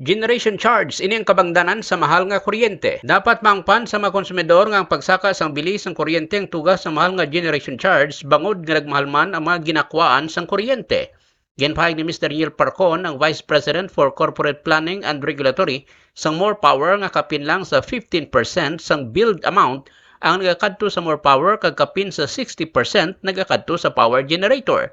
Generation charge ini ang kabangdanan sa mahal nga kuryente. Dapat mangpan sa mga konsumidor nga ang pagsaka sang bilis ng kuryente ang tugas sa mahal nga generation charge bangod nga nagmahalman ang mga ginakwaan sang kuryente. Ginpahayag ni Mr. Neil Parcon, ang Vice President for Corporate Planning and Regulatory, sang more power nga kapin lang sa 15% sang billed amount ang nagakadto sa more power kag kapin sa 60% nagakadto sa power generator.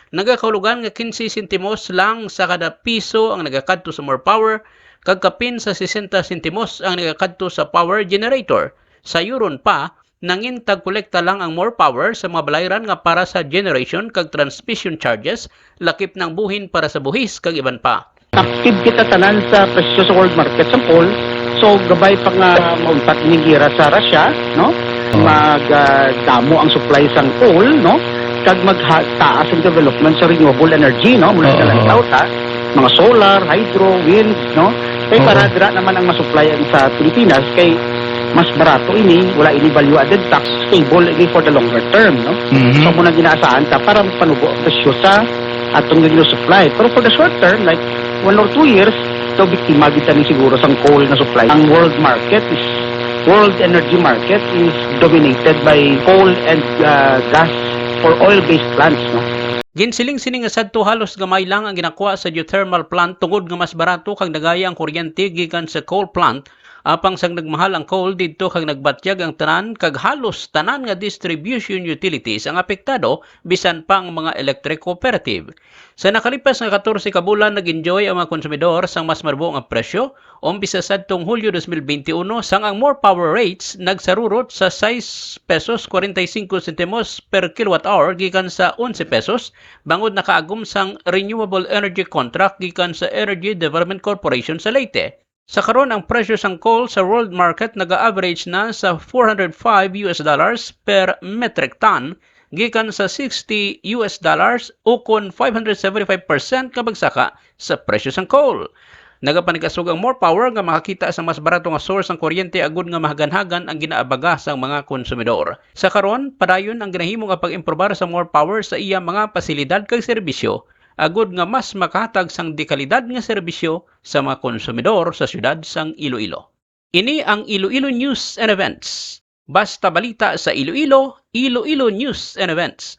Nagakahulugan nga 15 sentimos lang sa kada piso ang nagakadto sa more power, kag kapin sa 60 sentimos ang nagakadto sa power generator. Sa euron pa, nangin tag-kolekta lang ang more power sa mga balayran nga para sa generation kag transmission charges, lakip ng buhin para sa buhis kag iban pa. Active kita tanan sa presyo sa world market sa coal, so gabay pa nga mauntat ni gira sa Russia, no? Magdamo ang supply sang coal, no? Kag magtaas ang development sa renewable energy, no? Mula sa lantaw ta, mga solar, hydro, wind, no? Kay para dira naman ang masupplyan sa Pilipinas kay mas barato ini, wala ini value added tax, stable ini for the longer term, no? So muna ginaasahan ta para panubo ang presyo sa atong supply. Pero for the short term, like 1 or 2 years, so biktima kita ni siguro sang coal na supply. Ang world energy market is dominated by coal and gas for oil-based plants, no? Ginsiling-siling nga sadto halos gamay lang ang ginakuha sa geothermal plant tungod nga mas barato kag nagaya ang kuryente gikan sa coal plant. Apang sang nagmahal ang coal didto kag nagbatyag ang tanan kag halos tanan nga distribution utilities ang apektado bisan pa ang mga electric cooperative. Sa nakalipas nga 14 ka bulan nag-enjoy ang mga konsumidor sang mas marubo nga presyo umpisa sadtong Hulyo 2021 sang ang more power rates nagsarurot sa 6 pesos 45 sentimos per kilowatt hour gikan sa 11 pesos bangod nakaagum sang renewable energy contract gikan sa Energy Development Corporation sa Leyte. Sa karon ang presyo sang coal sa world market naga-average na sa $405 per metric ton gikan sa $60 o kon 575% kabagsaka sa presyo sang coal. Nagapanikasug ang more power nga makakita sa mas barato nga source ng kuryente agud nga mahaganhagan ang ginaabaga sang mga konsumidor. Sa karon padayon ang ginahimo nga pag-improbar sa more power sa iya mga pasilidad kag serbisyo agud nga mas makahatag sang dekalidad nga serbisyo sa mga konsumidor sa syudad sang Iloilo. Ini ang Iloilo News and Events. Basta balita sa Iloilo, Iloilo News and Events.